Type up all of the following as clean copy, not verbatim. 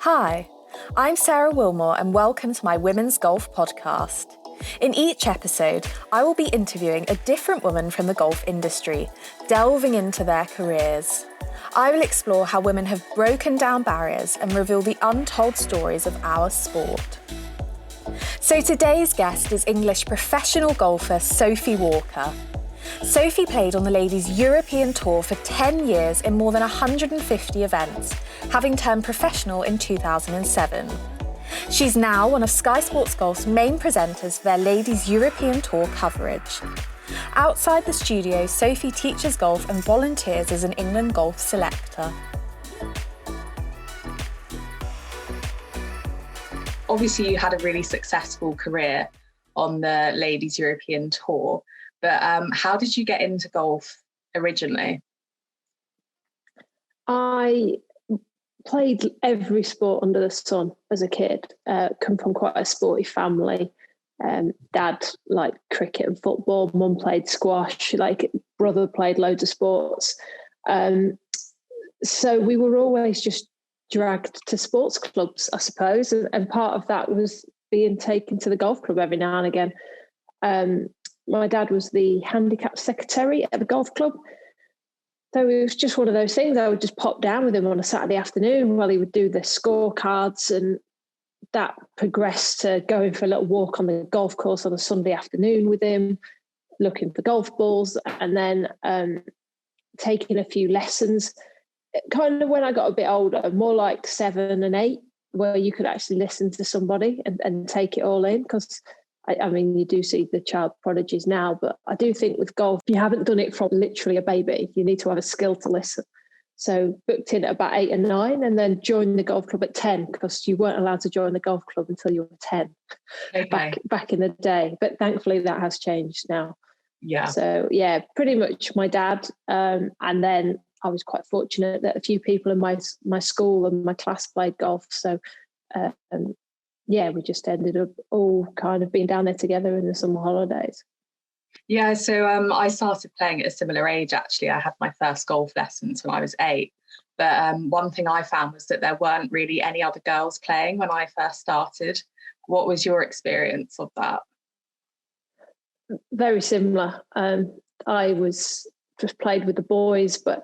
Hi, I'm Sarah Wilmore and welcome to my Women's Golf podcast. In each episode, I will be interviewing a different woman from the golf industry, delving into their careers. I will explore how women have broken down barriers and reveal the untold stories of our sport. So today's guest is English professional golfer Sophie Walker. Sophie played on the Ladies European Tour for 10 years in more than 150 events, having turned professional in 2007. She's now one of Sky Sports Golf's main presenters for their Ladies European Tour coverage. Outside the studio, Sophie teaches golf and volunteers as an England golf selector. Obviously, you had a really successful career on the Ladies European Tour, but how did you get into golf originally? I played every sport under the sun as a kid. Come from quite a sporty family. Dad liked cricket and football. Mum played squash. Brother played loads of sports. So we were always just dragged to sports clubs, I suppose. And part of that was being taken to the golf club every now and again. My dad was the handicap secretary at the golf club. So it was just one of those things. I would just pop down with him on a Saturday afternoon while he would do the scorecards, and that progressed to going for a little walk on the golf course on a Sunday afternoon with him, looking for golf balls, and then taking a few lessons. Kind of when I got a bit older, more like 7 and 8, where you could actually listen to somebody and take it all in, because I mean, you do see the child prodigies now, but I do think with golf, you haven't done it from literally a baby. You need to have a skill to listen. So booked in at about 8 and 9, and then joined the golf club at 10, because you weren't allowed to join the golf club until you were 10. Okay. Back in the day. But thankfully that has changed now. Yeah. So yeah, pretty much my dad. And then I was quite fortunate that a few people in my school and my class played golf. So yeah, we just ended up all kind of being down there together in the summer holidays. Yeah, so I started playing at a similar age, actually. I had my first golf lessons when I was 8. But one thing I found was that there weren't really any other girls playing when I first started. What was your experience of that? Very similar. I was just played with the boys, but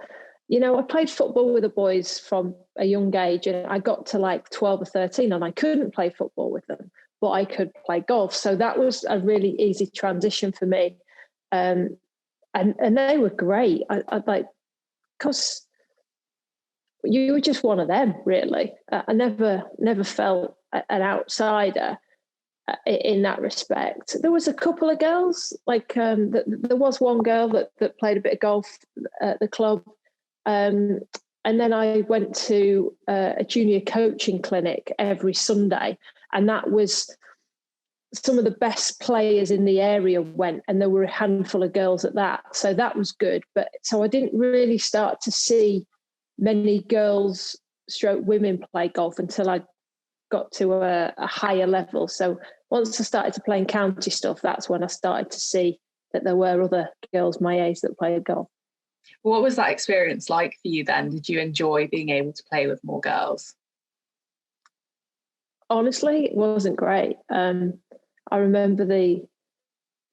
I played football with the boys from a young age, and I got to like 12 or 13 and I couldn't play football with them, but I could play golf. So that was a really easy transition for me. And they were great. I like, because you were just one of them, really. I never felt an outsider in that respect. There was a couple of girls, there was one girl that played a bit of golf at the club. And then I went to a junior coaching clinic every Sunday, and that was some of the best players in the area went, and there were a handful of girls at that. So that was good. But so I didn't really start to see many girls / women play golf until I got to a higher level. So once I started to play in county stuff, that's when I started to see that there were other girls my age that played golf. What was that experience like for you then? Did you enjoy being able to play with more girls? Honestly, it wasn't great. I remember the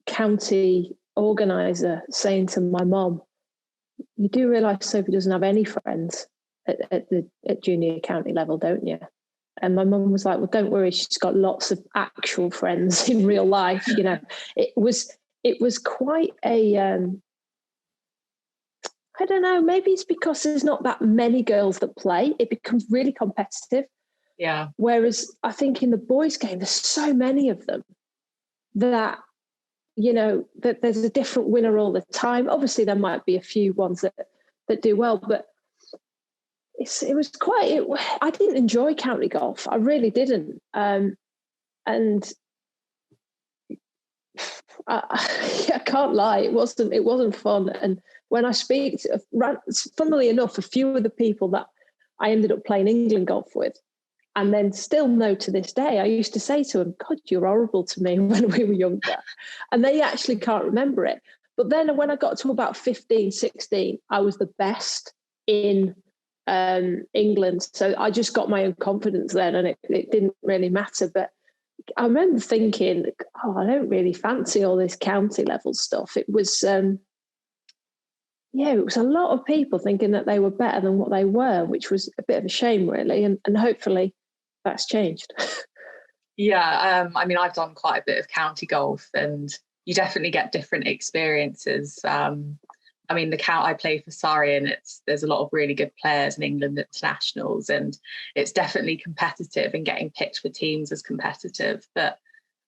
county organiser saying to my mum, "You do realise Sophie doesn't have any friends at junior county level, don't you?" And my mum was like, "Well, don't worry, she's got lots of actual friends in real life." It was quite a I don't know, maybe it's because there's not that many girls that play. It becomes really competitive. Yeah. Whereas I think in the boys' game, there's so many of them that, that there's a different winner all the time. Obviously, there might be a few ones that do well, but it was I didn't enjoy county golf. I really didn't. And I can't lie, it wasn't fun. And when I speak to, funnily enough, a few of the people that I ended up playing England golf with, and then still know to this day, I used to say to them, "God, you're horrible to me," when we were younger. And they actually can't remember it. But then when I got to about 15, 16, I was the best in England. So I just got my own confidence then, and it didn't really matter. But I remember thinking, oh, I don't really fancy all this county level stuff. It was, it was a lot of people thinking that they were better than what they were, which was a bit of a shame, really. And hopefully that's changed. Yeah, I mean, I've done quite a bit of county golf, and you definitely get different experiences. I mean, the count I play for Surrey, and there's a lot of really good players in England internationals, and it's definitely competitive, and getting picked for teams is competitive. But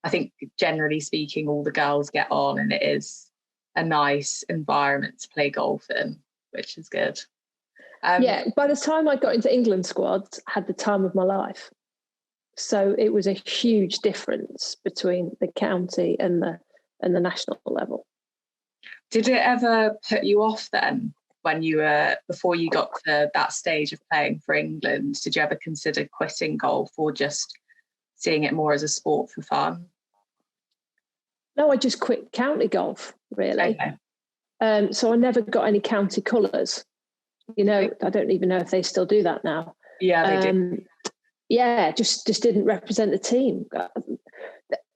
I think generally speaking, all the girls get on, and it is a nice environment to play golf in, which is good. By the time I got into England squads, I had the time of my life. So it was a huge difference between the county and the national level. Did it ever put you off then when before you got to that stage of playing for England? Did you ever consider quitting golf or just seeing it more as a sport for fun? No, I just quit county golf, really. Okay. So I never got any county colours. I don't even know if they still do that now. Yeah, they do. Yeah, just didn't represent the team.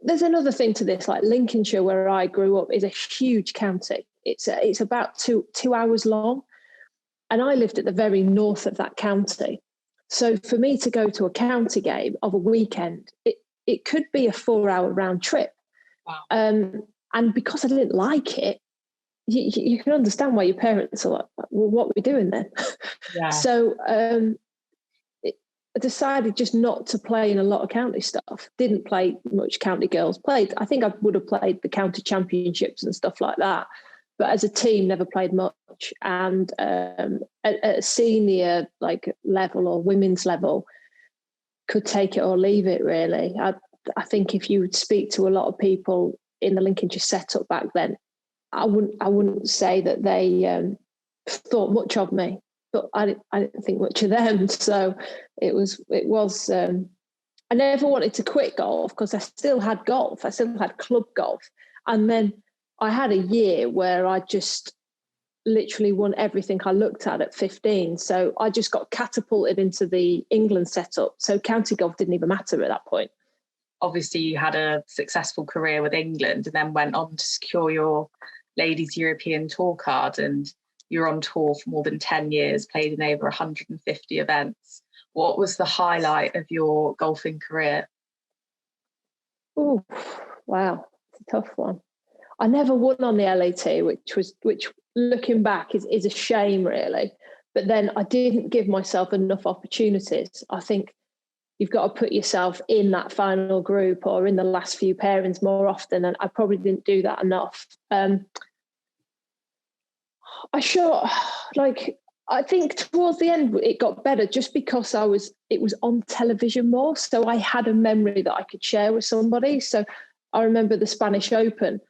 There's another thing to this, like Lincolnshire, where I grew up, is a huge county. It's about two hours long, and I lived at the very north of that county. So for me to go to a county game of a weekend, it could be a 4-hour round trip. Wow. And because I didn't like it, you can understand why your parents are like, well, what are we doing then? Yeah. So I decided just not to play in a lot of county stuff. Didn't play much county girls. I think I would have played the county championships and stuff like that. But as a team, never played much. And at a senior level or women's level, could take it or leave it, really. I think if you would speak to a lot of people in the Lincolnshire setup back then, I wouldn't say that they thought much of me, but I didn't think much of them. So it was. I never wanted to quit golf because I still had golf. I still had club golf, and then I had a year where I just literally won everything I looked at 15. So I just got catapulted into the England setup. So county golf didn't even matter at that point. Obviously, you had a successful career with England and then went on to secure your Ladies European Tour card, and you're on tour for more than 10 years, played in over 150 events. What was the highlight of your golfing career? Oh, wow. It's a tough one. I never won on the LAT, which looking back is a shame, really. But then I didn't give myself enough opportunities. I think you've got to put yourself in that final group or in the last few pairings more often, and I probably didn't do that enough. I think towards the end it got better just because it was on television more, so I had a memory that I could share with somebody. So I remember the Spanish Open.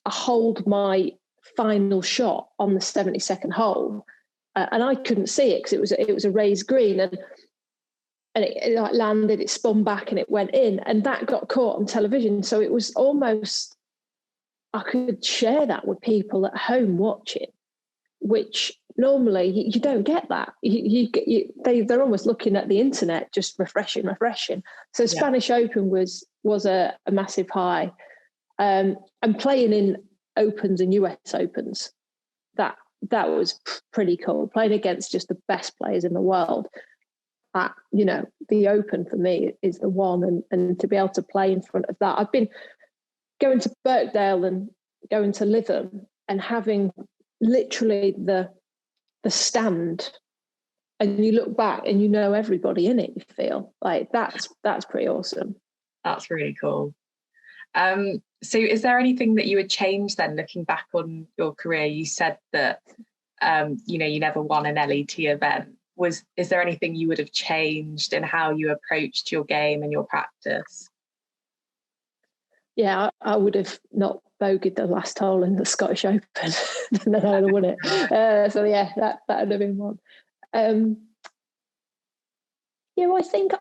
I holed my final shot on the 72nd hole, and I couldn't see it because it was a raised green, and it landed, it spun back and it went in, and that got caught on television. So it was almost, I could share that with people at home watching, which normally you don't get that. They're almost looking at the internet, just refreshing. So Spanish Open was a massive high. And playing in Opens and US Opens, that was pretty cool. Playing against just the best players in the world. The Open for me is the one, and to be able to play in front of that. I've been going to Birkdale and going to Lytham and having literally the stand, and you look back and you know everybody in it. You feel like that's pretty awesome. That's really cool. So is there anything that you would change then, looking back on your career? You said that you never won an LET event. Is there anything you would have changed in how you approached your game and your practice? Yeah, I would have not bogeyed the last hole in the Scottish Open, and then I would have won it. So yeah, that would have been one. I think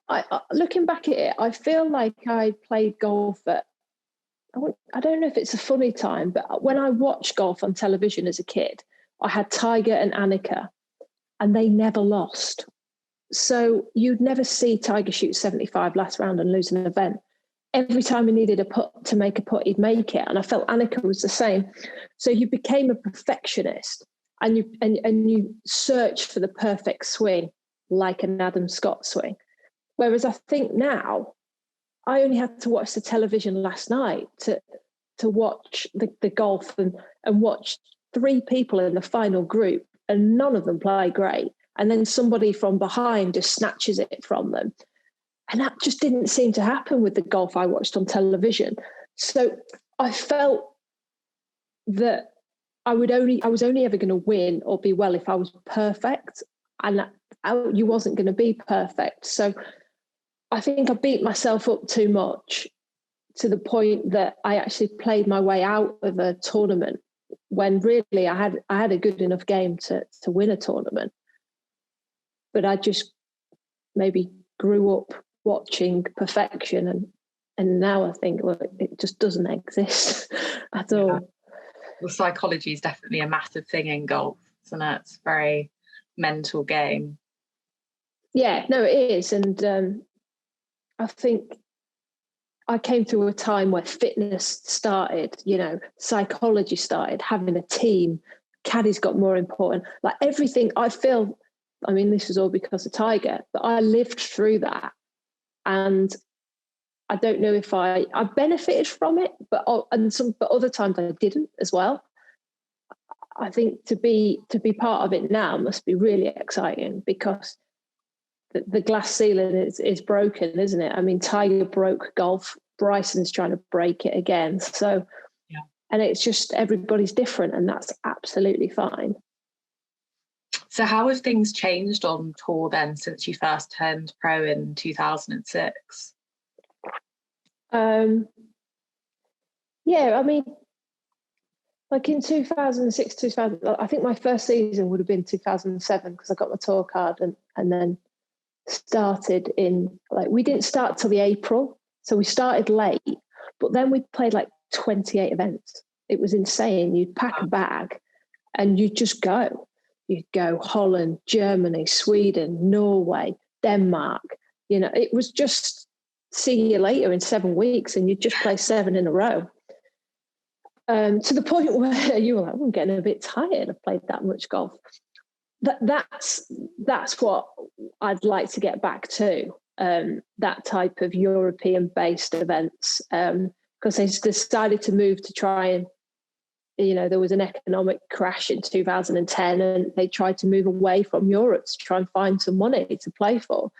looking back at it, I feel like I played golf at, I don't know if it's a funny time, but when I watched golf on television as a kid, I had Tiger and Annika. and they never lost. So you'd never see Tiger shoot 75 last round and lose an event. Every time he needed a putt to make a putt, he'd make it. And I felt Annika was the same. So you became a perfectionist, and you search for the perfect swing, like an Adam Scott swing. Whereas I think now, I only had to watch the television last night to watch the golf and watch 3 people in the final group, and none of them play great. And then somebody from behind just snatches it from them. And that just didn't seem to happen with the golf I watched on television. So I felt that I was only ever going to win or be well if I was perfect. And you wasn't going to be perfect. So I think I beat myself up too much, to the point that I actually played my way out of a tournament when really I had a good enough game to win a tournament. But I just maybe grew up watching perfection, and now I think, well, it just doesn't exist at all. Well, psychology is definitely a massive thing in golf, isn't it? It's a very mental game. Yeah, no, it is. And I think I came through a time where fitness started, psychology started, having a team, caddies got more important. Like everything, I feel, I mean, this is all because of Tiger, but I lived through that. And I don't know if I benefited from it, but other times I didn't as well. I think to be part of it now must be really exciting, because the glass ceiling is broken, isn't it? I mean, Tiger broke golf. Bryson's trying to break it again. So, yeah. And it's just everybody's different, and that's absolutely fine. So how have things changed on tour then since you first turned pro in 2006? Yeah, I mean, like in 2006, I think my first season would have been 2007, because I got my tour card and then started in, like, we didn't start till the April. So we started late, but then we played like 28 events. It was insane. You'd pack a bag and you'd just go. You'd go Holland, Germany, Sweden, Norway, Denmark. It was just see you later in 7 weeks, and you'd just play 7 in a row. To the point where you were like, I'm getting a bit tired. I've played that much golf. That's what I'd like to get back to, that type of European-based events, because they decided to move to try and, there was an economic crash in 2010, and they tried to move away from Europe to try and find some money to play for.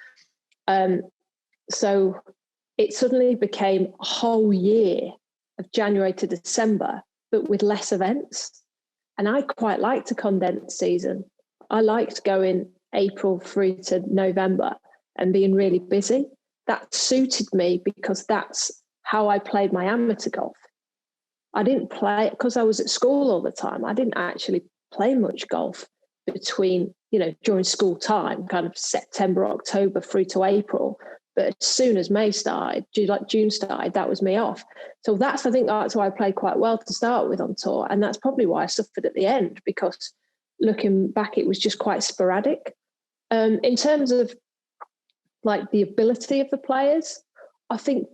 So it suddenly became a whole year of January to December, but with less events. And I quite liked a condensed season. I liked going April through to November and being really busy. That suited me because that's how I played my amateur golf. I didn't play, because I was at school all the time, I didn't actually play much golf between, during school time, kind of September, October through to April. But as soon as May started, June started, that was me off. So I think that's why I played quite well to start with on tour. And that's probably why I suffered at the end, because looking back, it was just quite sporadic. In terms of like the ability of the players, I think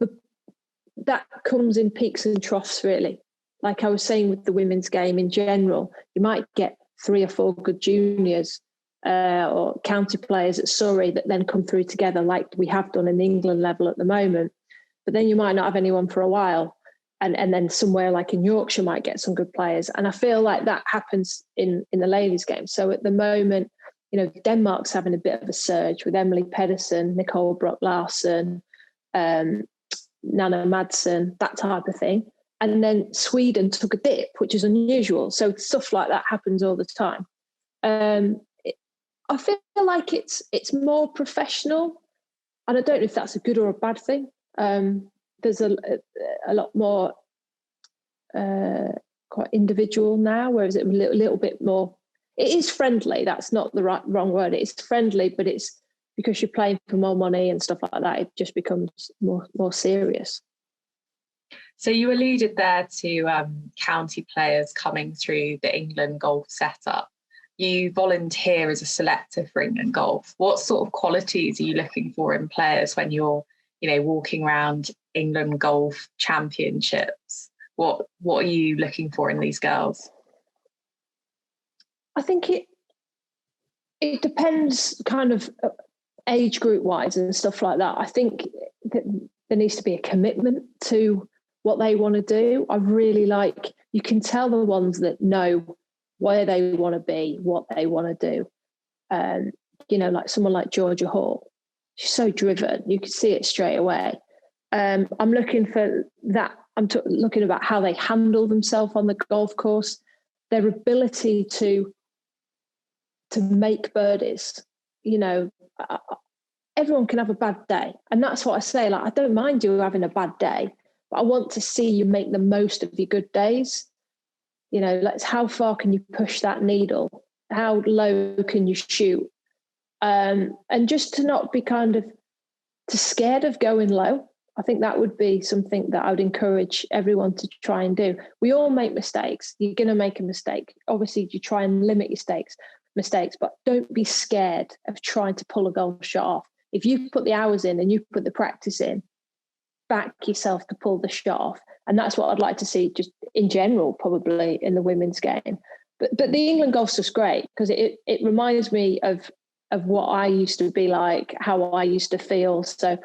that comes in peaks and troughs, really. Like I was saying with the women's game in general, you might get 3 or 4 good juniors or county players at Surrey that then come through together, like we have done in the England level at the moment. But then you might not have anyone for a while. And then somewhere like in Yorkshire might get some good players. And I feel like that happens in the ladies' game. So at the moment, Denmark's having a bit of a surge with Emily Pedersen, Nicole Brock Larsen, Nana Madsen, that type of thing. And then Sweden took a dip, which is unusual. So stuff like that happens all the time. I feel like it's more professional, and I don't know if that's a good or a bad thing. There's a lot more quite individual now, whereas it was a little bit more. It is friendly. That's not the wrong word. It's friendly, but it's because you're playing for more money and stuff like that. It just becomes more serious. So you alluded there to county players coming through the England golf setup. you volunteer as a selector for England Golf. What sort of qualities are you looking for in players when you're, walking around England Golf Championships? What are you looking for in these girls? I think it depends kind of age group wise and stuff like that. I think that there needs to be a commitment to what they want to do. I really like, you can tell the ones that know where they want to be, what they want to do. Like someone like Georgia Hall, she's so driven. You can see it straight away. I'm looking for that. I'm looking about how they handle themselves on the golf course, their ability to make birdies. Everyone can have a bad day. And that's what I say. Like, I don't mind you having a bad day, but I want to see you make the most of your good days. How far can you push that needle? How low can you shoot? And just to not be kind of too scared of going low. I think that would be something that I would encourage everyone to try and do. We all make mistakes. You're going to make a mistake. Obviously, you try and limit your mistakes, but don't be scared of trying to pull a golf shot off. If you put the hours in and you put the practice in, back yourself to pull the shot off. And that's what I'd like to see just in general, probably in the women's game. But the England golf's just great because it reminds me of what I used to be like, how I used to feel. So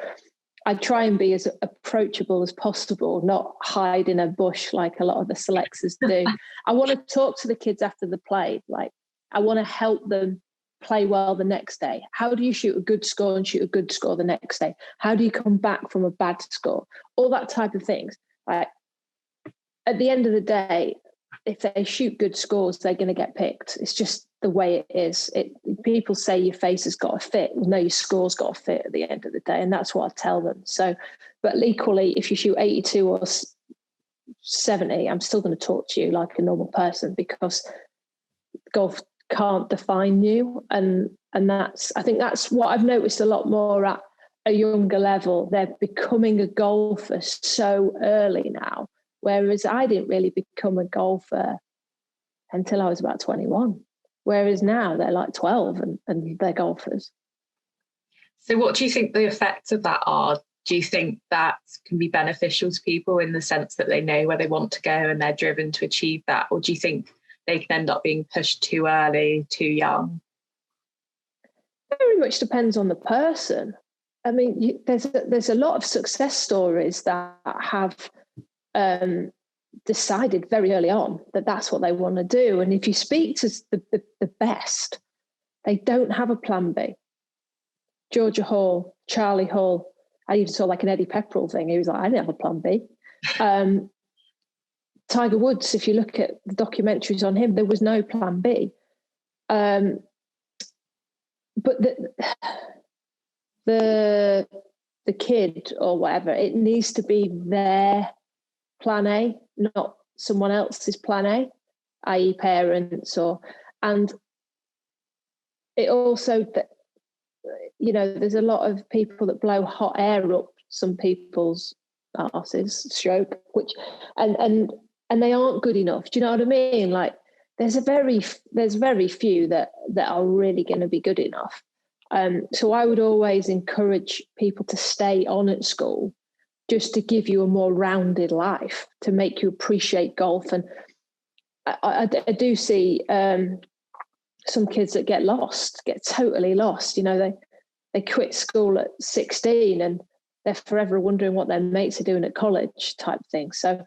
I try and be as approachable as possible, not hide in a bush like a lot of the selectors do. I want to talk to the kids after the play. Like, I want to help them play well the next day. How do you shoot a good score and shoot a good score the next day? How do you come back from a bad score? All that type of things. Like, at the end of the day, if they shoot good scores, they're going to get picked. It's just the way it is. People say your face has got to fit. No, your score's got to fit at the end of the day. And that's what I tell them. So, but equally, if you shoot 82 or 70, I'm still going to talk to you like a normal person because golf can't define you. And I think that's what I've noticed a lot more at a younger level. They're becoming a golfer so early now. Whereas I didn't really become a golfer until I was about 21. Whereas now they're like 12 and they're golfers. So what do you think the effects of that are? Do you think that can be beneficial to people in the sense that they know where they want to go and they're driven to achieve that? Or do you think they can end up being pushed too early, too young? Very much depends on the person. I mean, there's a lot of success stories that have decided very early on that that's what they want to do. And if you speak to the best, they don't have a plan B. Georgia Hall, Charlie Hall, I even saw like an Eddie Pepperell thing. He was like, I didn't have a plan B. Tiger Woods, if you look at the documentaries on him, there was no plan B. But the kid or whatever, it needs to be their plan A, not someone else's plan A, i.e. parents and it also, there's a lot of people that blow hot air up some people's arses, and they aren't good enough. Do you know what I mean? Like, there's very few that are really going to be good enough. So I would always encourage people to stay on at school, just to give you a more rounded life, to make you appreciate golf. And I do see some kids that get totally lost. They quit school at 16 and they're forever wondering what their mates are doing at college type thing. So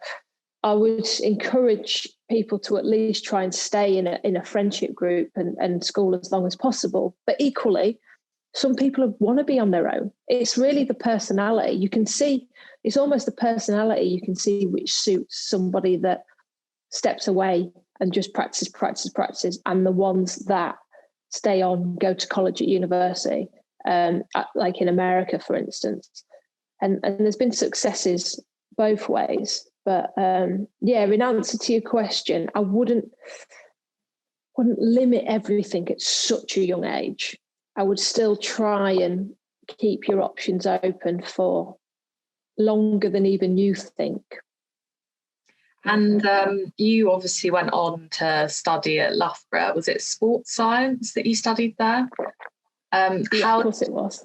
I would encourage people to at least try and stay in a friendship group and school as long as possible. But equally, some people want to be on their own. It's really the personality. You can see, it's almost the personality you can see which suits somebody that steps away and just practices, and the ones that stay on, go to college at university, like in America, for instance. And there's been successes both ways. But in answer to your question, I wouldn't limit everything at such a young age. I would still try and keep your options open for longer than even you think. And you obviously went on to study at Loughborough. Was it sports science that you studied there? Yeah, of course it was.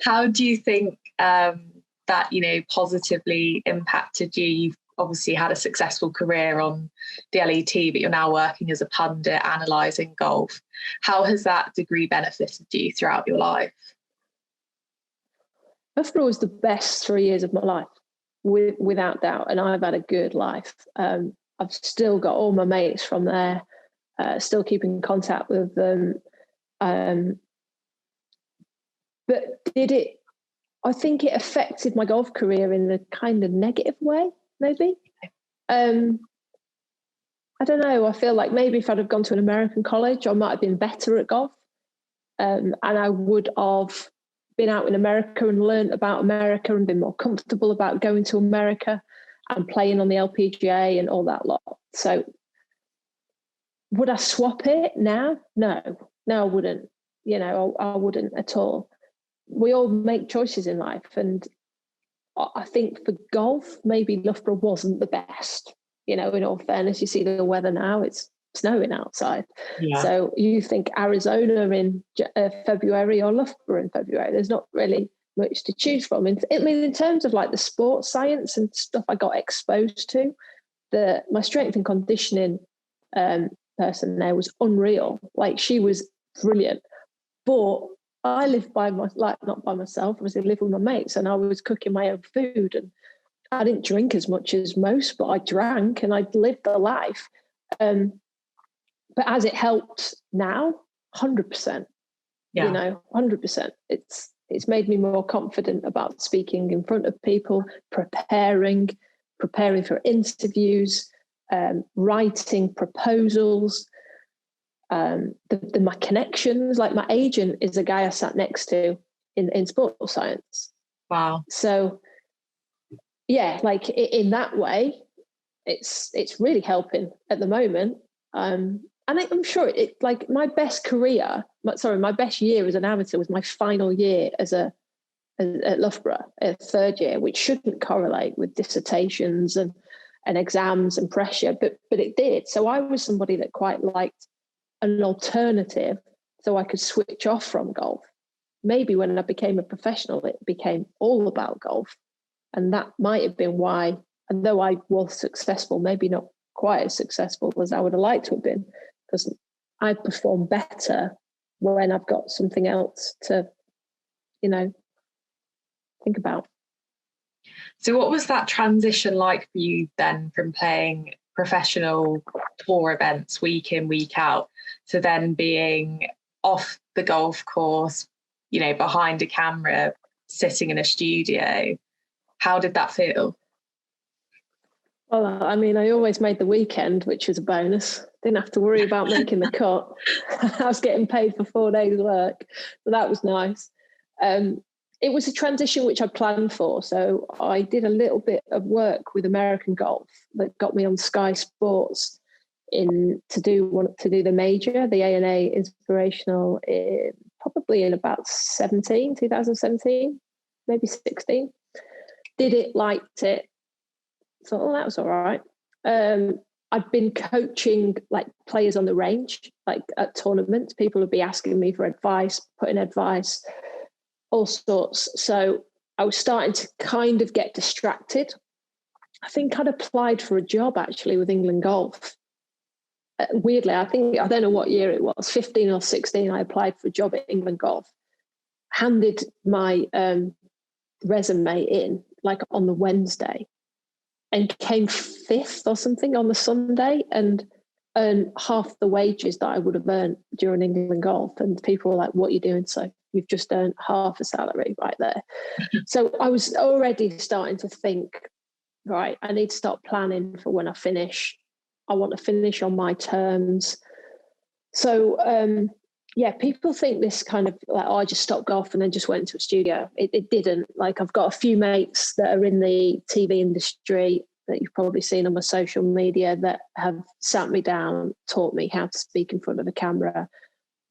How do you think that, you know, positively impacted you? You've obviously had a successful career on the LET, but you're now working as a pundit, analysing golf. How has that degree benefited you throughout your life? Loughborough was the best 3 years of my life, without doubt, and I've had a good life. I've still got all my mates from there, still keep in contact with them. But I think it affected my golf career in a kind of negative way, maybe. I don't know. I feel like maybe if I'd have gone to an American college, I might have been better at golf. And I would have been out in America and learned about America and been more comfortable about going to America and playing on the LPGA and all that lot. So would I swap it now? No, I wouldn't. You know, I wouldn't at all. We all make choices in life. And I think for golf, maybe Loughborough wasn't the best. You know, in all fairness, you see the weather now, it's snowing outside. Yeah. So you think Arizona in February or Loughborough in February, there's not really much to choose from. I mean, in terms of like the sports science and stuff I got exposed to, my strength and conditioning person there was unreal. Like, she was brilliant. But I lived not by myself, obviously I lived with my mates, and I was cooking my own food, and I didn't drink as much as most, but I drank and I lived the life. But as it helped now, 100%, you know, 100%. It's made me more confident about speaking in front of people, preparing for interviews, writing proposals, my connections. Like, my agent is a guy I sat next to in sports science. Wow. So yeah, like in that way, it's really helping at the moment. And I'm sure it, like, my best year as an amateur was my final year at Loughborough, a third year, which shouldn't correlate with dissertations and exams and pressure, but it did. So I was somebody that quite liked an alternative so I could switch off from golf. Maybe when I became a professional, it became all about golf. And that might have been why, and though I was successful, maybe not quite as successful as I would have liked to have been, because I perform better when I've got something else to, you know, think about. So what was that transition like for you then, from playing professional tour events week in, week out, to then being off the golf course, you know, behind a camera, sitting in a studio? How did that feel? Well, I mean, I always made the weekend, which was a bonus. Didn't have to worry about making the cut. I was getting paid for 4 days' work, so that was nice. It was a transition which I planned for. So I did a little bit of work with American Golf that got me on Sky Sports to do the major, the A&A Inspirational, probably in about 2017, maybe 16. Did it, liked it. Thought, oh, that was all right. I'd been coaching like players on the range, like at tournaments. People would be asking me for advice, putting advice, all sorts. So I was starting to kind of get distracted. I think I'd applied for a job actually with England Golf. Weirdly, I don't know what year it was, 15 or 16, I applied for a job at England Golf. Handed my resume in like on the Wednesday and came 5th or something on the Sunday, and earned half the wages that I would have earned during England Golf. And people were like, what are you doing? So you've just earned half a salary right there. So I was already starting to think, right, I need to start planning for when I finish. I want to finish on my terms. So, yeah, people think this kind of like, oh, I just stopped golf and then just went into a studio. It didn't. Like, I've got a few mates that are in the TV industry that you've probably seen on my social media that have sat me down, taught me how to speak in front of a camera,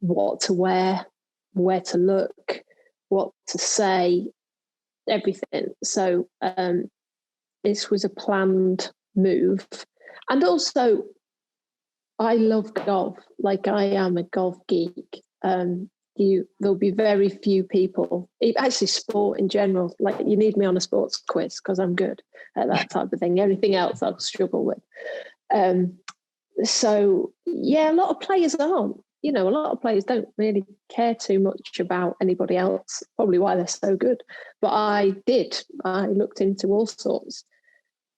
what to wear, where to look, what to say, everything. So this was a planned move. And also, I love golf. Like, I am a golf geek. There'll be very few people, actually sport in general, like you need me on a sports quiz because I'm good at that type of thing. Everything else I'll struggle with. So yeah, a lot of players aren't. A lot of players don't really care too much about anybody else, probably why they're so good. But I did. I looked into all sorts,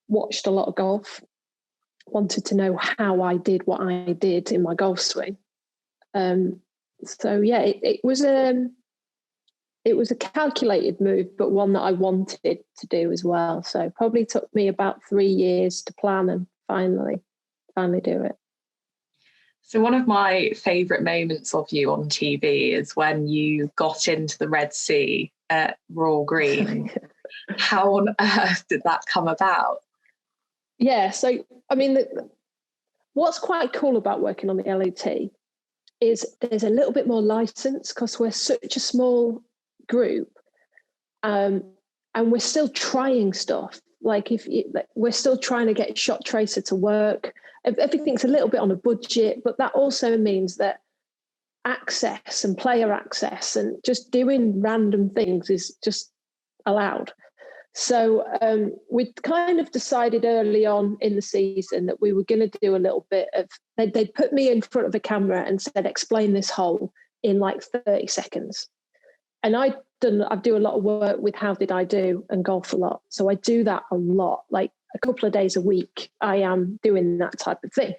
watched a lot of golf, wanted to know how I did what I did in my golf swing. So yeah, it was a calculated move, but one that I wanted to do as well. So it probably took me about 3 years to plan and finally do it. So one of my favourite moments of you on TV is when you got into the Red Sea at Royal Green. How on earth did that come about? Yeah, so I mean, what's quite cool about working on the LET is there's a little bit more license because we're such a small group, and we're still trying stuff. We're still trying to get Shot Tracer to work. Everything's a little bit on a budget, but that also means that access and player access and just doing random things is just allowed. So we kind of decided early on in the season that we were going to do a little bit of, they'd put me in front of a camera and said, explain this hole in like 30 seconds. And I do a lot of work with How Did I Do and golf a lot. So I do that a lot, like a couple of days a week, I am doing that type of thing.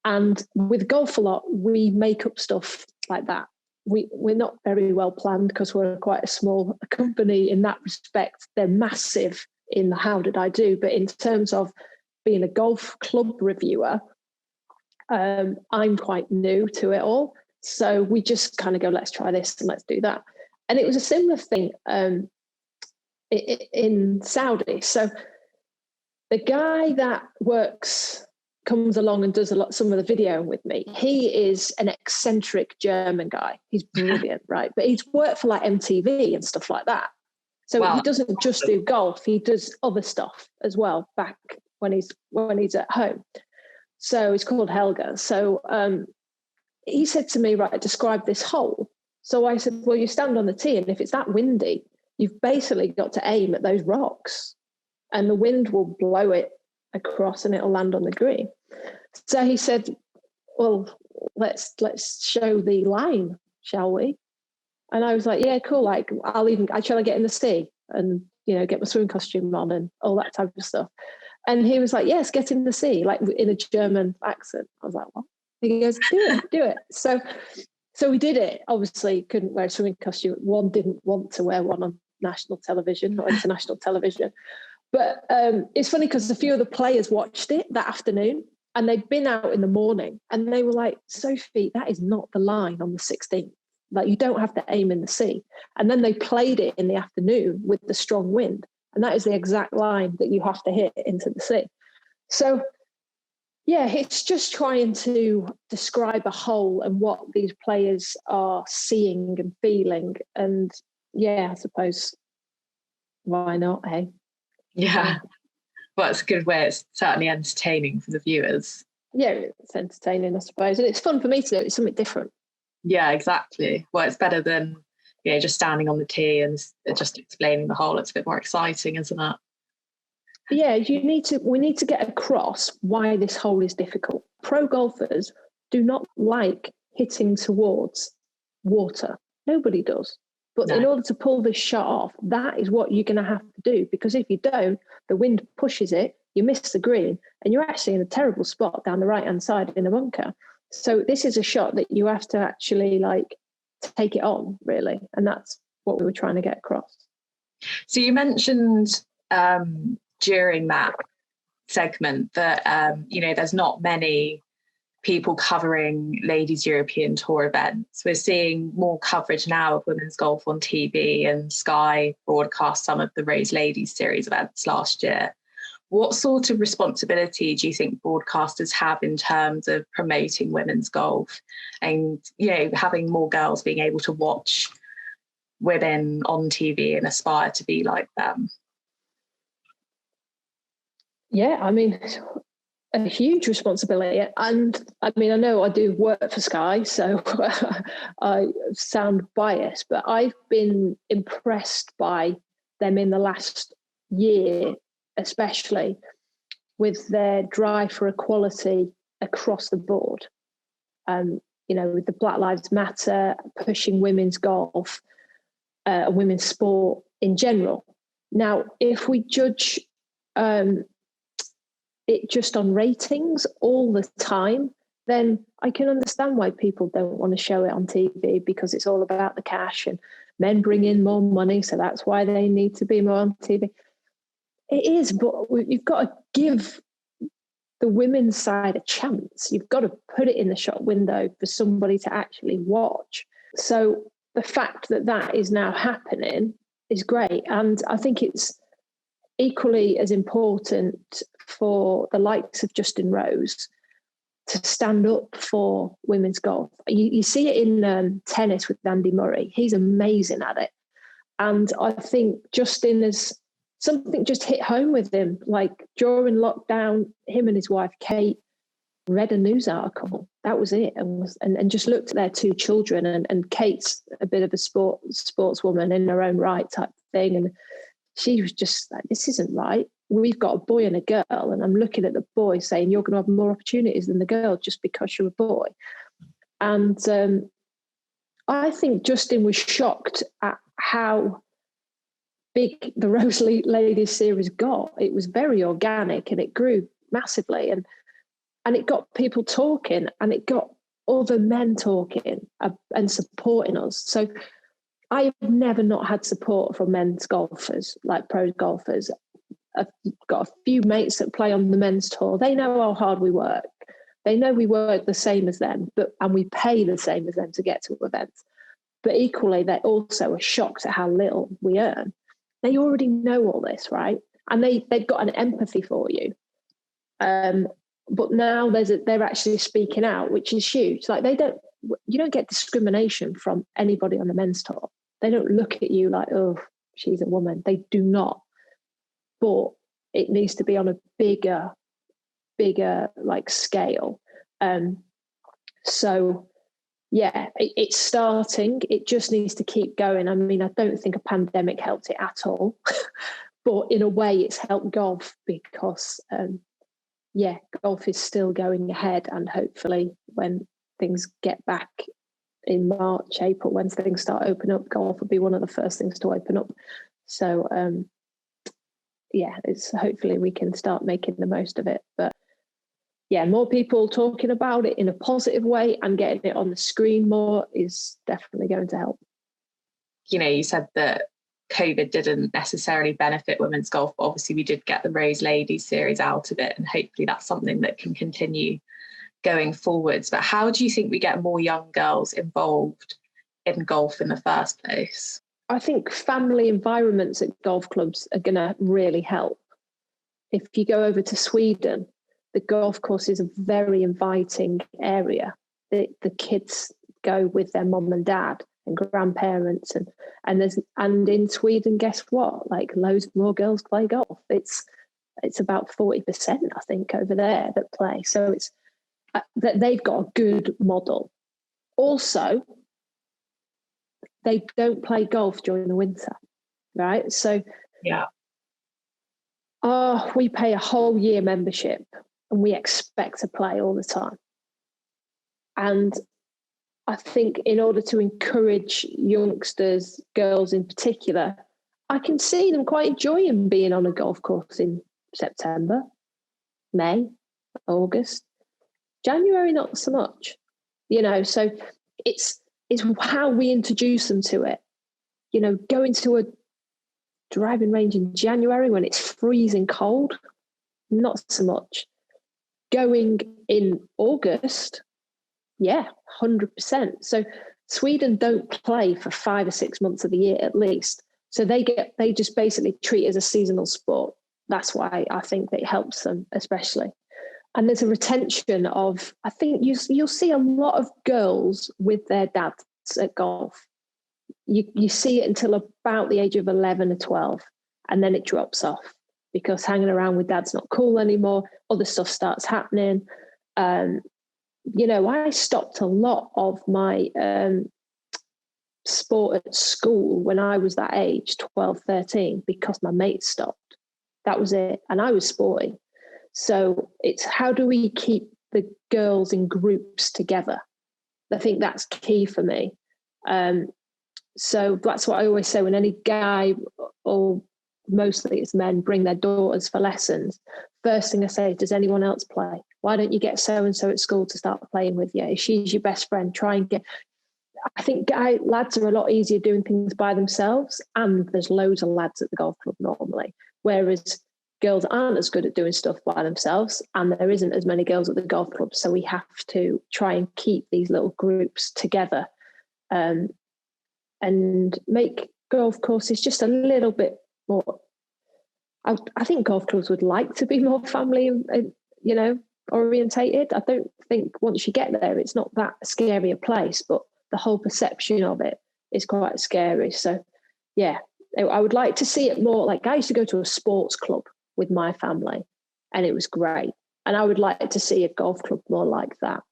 And with golf a lot, we make up stuff like that. We're not very well planned because we're quite a small company in that respect. They're massive in the How Did I Do, but in terms of being a golf club reviewer, I'm quite new to it all. So we just kind of go, let's try this and let's do that. And it was a similar thing in Saudi. So the guy that comes along and does some of the video with me. He is an eccentric German guy. He's brilliant, right? But he's worked for like MTV and stuff like that. So He doesn't just do golf, he does other stuff as well back when he's at home. So he's called Helga. So he said to me, right, describe this hole. So I said, well, you stand on the tee and if it's that windy, you've basically got to aim at those rocks and the wind will blow it across and it'll land on the green. So he said, well, let's show the line, shall we? And I was like, yeah, cool. Like, shall I get in the sea and, get my swimming costume on and all that type of stuff. And he was like, yes, get in the sea, like in a German accent. I was like, what? He goes, do it. So we did it. Obviously couldn't wear a swimming costume. One didn't want to wear one on national television or international television. But it's funny because a few of the players watched it that afternoon and they'd been out in the morning and they were like, Sophie, that is not the line on the 16th. Like, you don't have to aim in the sea. And then they played it in the afternoon with the strong wind. And that is the exact line that you have to hit into the sea. So, yeah, it's just trying to describe a hole and what these players are seeing and feeling. And, yeah, I suppose, why not, hey? Yeah, well, it's a good way. It's certainly entertaining for the viewers. Yeah, it's entertaining, I suppose. And it's fun for me to do. It's something different. Yeah, exactly. Well, it's better than just standing on the tee and just explaining the hole. It's a bit more exciting, isn't it? Yeah, we need to get across why this hole is difficult. Pro golfers do not like hitting towards water. Nobody does. But no. In order to pull this shot off, that is what you're going to have to do, because if you don't, the wind pushes it, you miss the green, and you're actually in a terrible spot down the right-hand side in the bunker. So this is a shot that you have to actually take it on, really. And that's what we were trying to get across. So you mentioned during that segment that, there's not many people covering ladies' European Tour events. We're seeing more coverage now of women's golf on TV, and Sky broadcast some of the Rose Ladies Series events last year. What sort of responsibility do you think broadcasters have in terms of promoting women's golf and, having more girls being able to watch women on TV and aspire to be like them? Yeah, I mean, a huge responsibility. And I mean, I know I do work for Sky, so I sound biased, but I've been impressed by them in the last year, especially with their drive for equality across the board. With the Black Lives Matter, pushing women's golf, women's sport in general. Now, if we judge it just on ratings all the time, then I can understand why people don't want to show it on TV, because it's all about the cash and men bring in more money. So that's why they need to be more on TV. It is, but you've got to give the women's side a chance. You've got to put it in the shop window for somebody to actually watch. So the fact that that is now happening is great. And I think it's equally as important for the likes of Justin Rose to stand up for women's golf. You see it in tennis with Andy Murray. He's amazing at it. And I think Justin has something just hit home with him. Like during lockdown, him and his wife, Kate, read a news article. That was it. And just looked at their two children. And Kate's a bit of a sportswoman in her own right type thing. And she was just like, this isn't right. We've got a boy and a girl. And I'm looking at the boy saying, you're going to have more opportunities than the girl just because you're a boy. And I think Justin was shocked at how big the Rose Ladies series got. It was very organic and it grew massively. And it got people talking, and it got other men talking and supporting us. So I've never not had support from men's golfers, like pro golfers. I've got a few mates that play on the men's tour. They know how hard we work. They know we work the same as them, and we pay the same as them to get to events. But equally, they also are shocked at how little we earn. They already know all this, right? And they've got an empathy for you. But now they're actually speaking out, which is huge. Like you don't get discrimination from anybody on the men's tour. They don't look at you like, oh, she's a woman. They do not. But it needs to be on a bigger like scale. So yeah, it's starting. It just needs to keep going. I mean, I don't think a pandemic helped it at all, but in a way it's helped golf because golf is still going ahead, and hopefully when things get back in March, April, when things start opening up, golf will be one of the first things to open up. So it's hopefully we can start making the most of it. But yeah, more people talking about it in a positive way and getting it on the screen more is definitely going to help. You said that COVID didn't necessarily benefit women's golf, but obviously we did get the Rose Ladies series out of it, and hopefully that's something that can continue going forwards. But how do you think we get more young girls involved in golf in the first place? I think family environments at golf clubs are going to really help. If you go over to Sweden, the golf course is a very inviting area. The kids go with their mum and dad and grandparents, and in Sweden, guess what? Like loads more girls play golf. It's about 40%, I think, over there that play. So it's that they've got a good model. Also, they don't play golf during the winter, right? So yeah, we pay a whole year membership and we expect to play all the time. And I think in order to encourage youngsters, girls in particular, I can see them quite enjoying being on a golf course in September, May, August, January, not so much, so it's how we introduce them to it. Going to a driving range in January when it's freezing cold, not so much. Going in August, 100%. So Sweden don't play for 5 or 6 months of the year at least. So they just basically treat it as a seasonal sport. That's why I think that it helps them especially. And there's a retention of, I think you'll see a lot of girls with their dads at golf. You see it until about the age of 11 or 12, and then it drops off. because hanging around with dad's not cool anymore. Other stuff starts happening. I stopped a lot of my sport at school when I was that age, 12, 13, because my mates stopped. That was it. And I was sporty. So it's how do we keep the girls in groups together? I think that's key for me. So that's what I always say when any guy, or mostly it's men, bring their daughters for lessons. First thing I say, does anyone else play? Why don't you get so-and-so at school to start playing with you? If she's your best friend, try and get... I think lads are a lot easier doing things by themselves, and there's loads of lads at the golf club normally, whereas girls aren't as good at doing stuff by themselves, and there isn't as many girls at the golf club. So we have to try and keep these little groups together, and make golf courses just a little bit more... I think golf clubs would like to be more family, orientated. I don't think once you get there, it's not that scary a place, but the whole perception of it is quite scary. So, yeah, I would like to see it more. Like, I used to go to a sports club with my family, and it was great. And I would like to see a golf club more like that.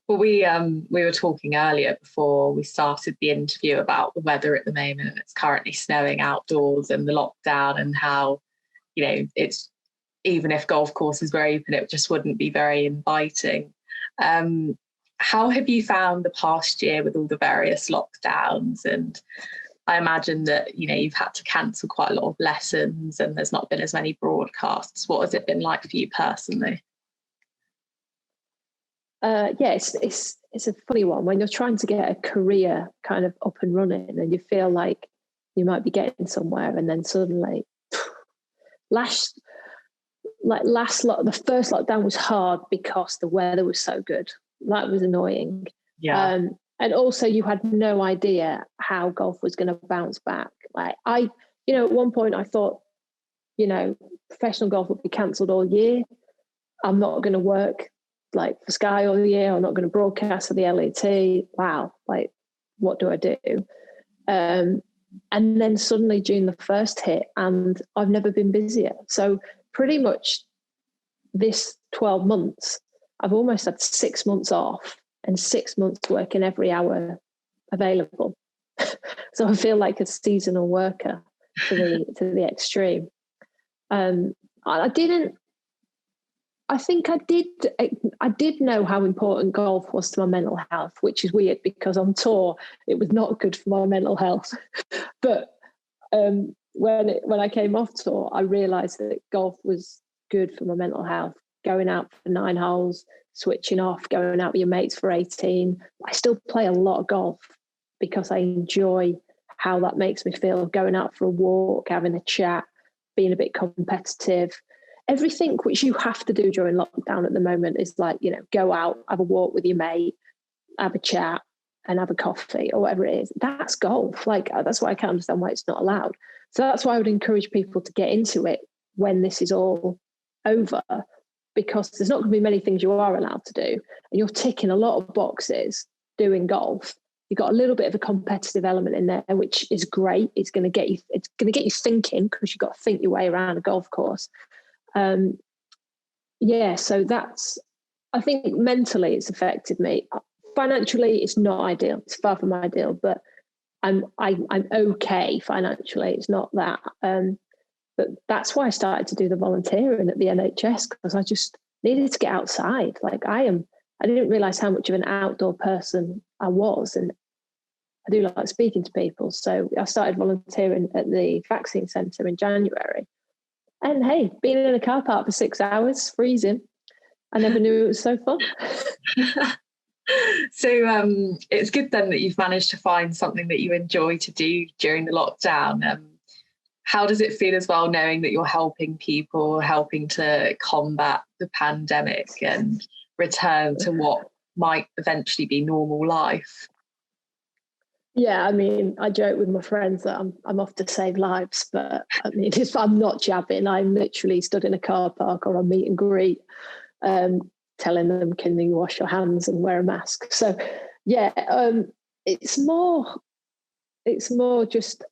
Well, we were talking earlier before we started the interview about the weather at the moment, and it's currently snowing outdoors and the lockdown, and how, it's, even if golf courses were open, it just wouldn't be very inviting. How have you found the past year with all the various lockdowns? And I imagine that, you've had to cancel quite a lot of lessons, and there's not been as many broadcasts. What has it been like for you personally? It's a funny one when you're trying to get a career kind of up and running, and you feel like you might be getting somewhere, and then suddenly, the first lockdown was hard because the weather was so good. That was annoying. Yeah. And also you had no idea how golf was going to bounce back. Like at one point I thought, professional golf would be cancelled all year. I'm not going to work like for Sky all year. I'm not going to broadcast for the LET. Wow. Like, what do I do? And then suddenly June the 1st hit, and I've never been busier. So pretty much this 12 months, I've almost had 6 months off and 6 months working every hour available. So I feel like a seasonal worker to the extreme. I did know how important golf was to my mental health, which is weird because on tour it was not good for my mental health. But when I came off tour, I realised that golf was good for my mental health. Going out for 9 holes, switching off, going out with your mates for 18. I still play a lot of golf because I enjoy how that makes me feel. Going out for a walk, having a chat, being a bit competitive. Everything which you have to do during lockdown at the moment is like, go out, have a walk with your mate, have a chat and have a coffee or whatever it is. That's golf. Like, that's why I can't understand why it's not allowed. So that's why I would encourage people to get into it when this is all over, because there's not going to be many things you are allowed to do. And you're ticking a lot of boxes doing golf. You've got a little bit of a competitive element in there, which is great. It's going to get you thinking, because you've got to think your way around a golf course. So I think mentally it's affected me. Financially, it's not ideal. It's far from ideal, but I'm okay financially. It's not that. But that's why I started to do the volunteering at the NHS, because I just needed to get outside. Like I didn't realise how much of an outdoor person I was, and I do like speaking to people. So I started volunteering at the vaccine centre in January. And hey, being in a car park for 6 hours, freezing, I never knew it was so fun. So it's good then that you've managed to find something that you enjoy to do during the lockdown. How does it feel as well, knowing that you're helping people, helping to combat the pandemic and return to what might eventually be normal life? Yeah, I mean, I joke with my friends that I'm off to save lives, but I mean, I'm not jabbing. I'm literally stood in a car park or a meet and greet, telling them, can you wash your hands and wear a mask? So, yeah, it's more just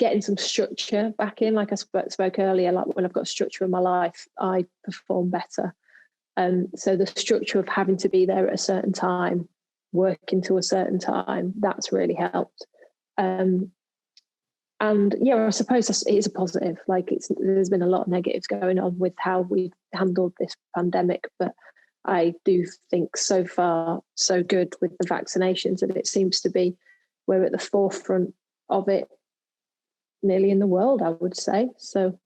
getting some structure back in. Like I spoke earlier, like when I've got structure in my life, I perform better. So the structure of having to be there at a certain time, working to a certain time, that's really helped. And yeah, I suppose it is a positive. Like there's been a lot of negatives going on with how we've handled this pandemic, but I do think so far so good with the vaccinations, and it seems to be we're at the forefront of it nearly in the world, I would say. So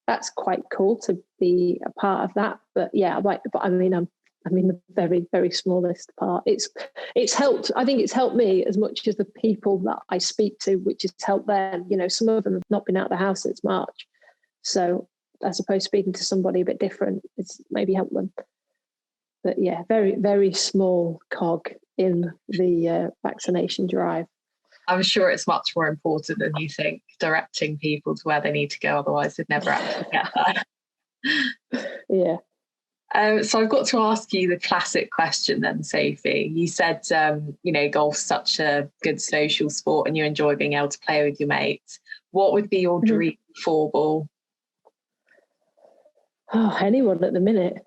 that's quite cool to be a part of that. But yeah, I'm the very, very smallest part. It's helped. I think it's helped me as much as the people that I speak to, which has helped them. You know, some of them have not been out of the house since March. So I suppose speaking to somebody a bit different, it's maybe helped them. But yeah, very, very small cog in the vaccination drive. I'm sure it's much more important than you think, directing people to where they need to go. Otherwise, they'd never actually get there. Yeah. So I've got to ask you the classic question then, Sophie. You said, golf's such a good social sport and you enjoy being able to play with your mates. What would be your dream four ball? Oh, anyone at the minute.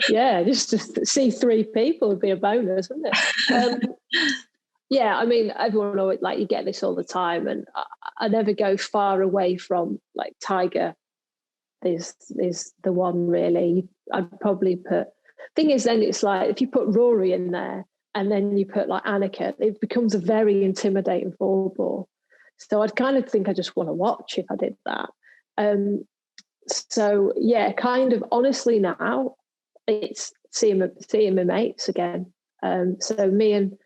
Yeah, just to see three people would be a bonus, wouldn't it? Yeah, I mean, everyone always, like, you get this all the time, and I never go far away from, like, Tiger is the one, really. I'd probably put, thing is, then it's like, if you put Rory in there and then you put like Annika, it becomes a very intimidating four ball. So I'd kind of think I just want to watch if I did that. So yeah, kind of honestly now it's seeing my mates again. So me and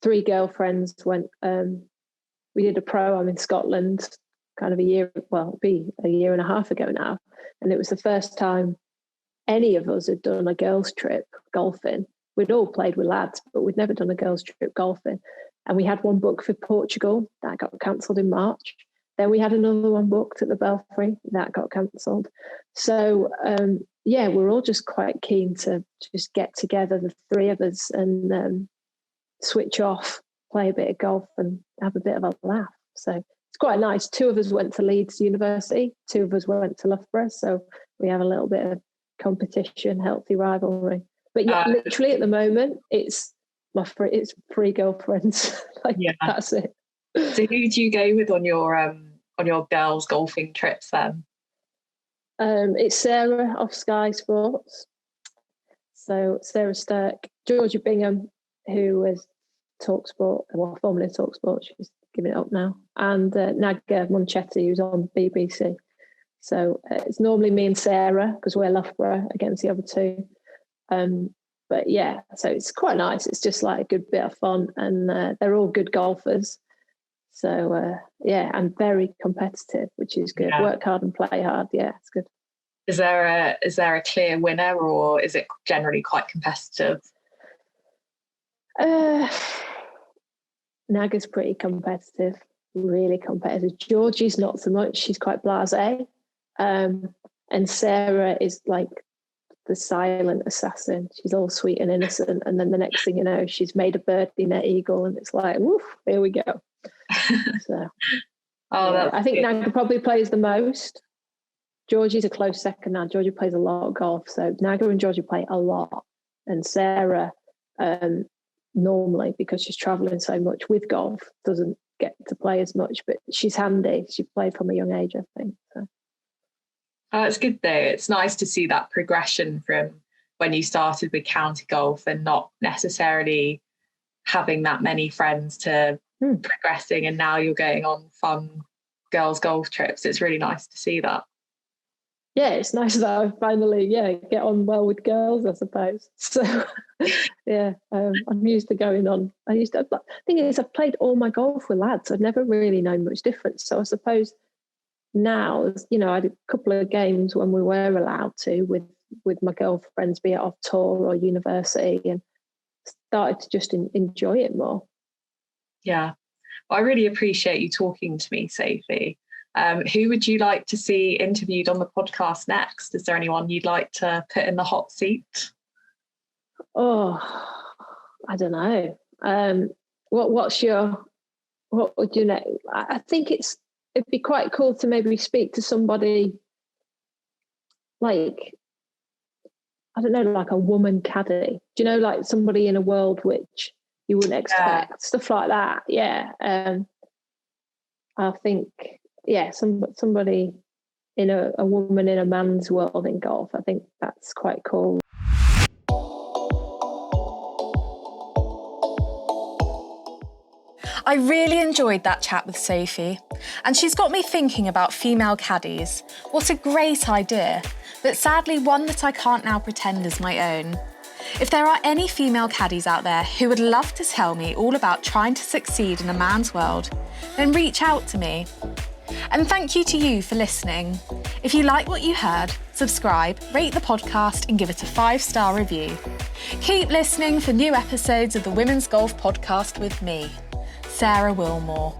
three girlfriends went, we did a pro-am in Scotland kind of it'll be a year and a half ago now. And it was the first time any of us had done a girls' trip golfing. We'd all played with lads, but we'd never done a girls' trip golfing. And we had one booked for Portugal that got cancelled in March. Then we had another one booked at the Belfry that got cancelled. So yeah, we're all just quite keen to just get together, the three of us, and switch off, play a bit of golf and have a bit of a laugh. So it's quite nice. Two of us went to Leeds University, two of us went to Loughborough. So we have a little bit of competition, healthy rivalry. But yeah, literally at the moment, it's three girlfriends. That's it. So who do you go with on your girls golfing trips then? It's Sarah off Sky Sports. So Sarah Stirk, Georgia Bingham, who was TalkSport, well, formerly TalkSport, she's giving it up now, and Naga Monchetti, who's on BBC. So it's normally me and Sarah, because we're Loughborough against the other two. But yeah, so it's quite nice. It's just like a good bit of fun, and they're all good golfers. So yeah, and very competitive, which is good. Yeah. Work hard and play hard. Yeah, it's good. Is there a clear winner, or is it generally quite competitive? Naga's pretty competitive, really competitive. Georgie's not so much. She's quite blasé. And Sarah is like the silent assassin. She's all sweet and innocent, and then the next thing you know, she's made a birdie net eagle, and it's like, woof, here we go. So, yeah, I think Naga probably plays the most. Georgie's a close second now. Georgie plays a lot of golf, so Naga and Georgie play a lot, and Sarah, normally, because she's travelling so much with golf, doesn't get to play as much, but she's handy. She played from a young age, I think. So. It's good though. It's nice to see that progression from when you started with county golf and not necessarily having that many friends to progressing, and now you're going on fun girls' golf trips. It's really nice to see that. Yeah, it's nice that I finally, get on well with girls, I suppose. So, yeah, I'm used to going on. The thing is, I've played all my golf with lads. I've never really known much difference. So I suppose now, I had a couple of games when we were allowed to with my girlfriends, be it off tour or university, and started to just enjoy it more. Yeah, well, I really appreciate you talking to me, Sophie. Who would you like to see interviewed on the podcast next? Is there anyone you'd like to put in the hot seat? Oh, I don't know. What's your what would you know? I think it'd be quite cool to maybe speak to somebody like, I don't know, like a woman caddy. Do you know, like somebody in a world which you wouldn't expect, stuff like that. Yeah. I think, somebody in a woman in a man's world in golf. I think that's quite cool. I really enjoyed that chat with Sophie, and she's got me thinking about female caddies. What a great idea, but sadly one that I can't now pretend is my own. If there are any female caddies out there who would love to tell me all about trying to succeed in a man's world, then reach out to me. And thank you to you for listening. If you like what you heard, subscribe, rate the podcast and give it a 5-star review. Keep listening for new episodes of the Women's Golf Podcast with me, Sarah Wilmore.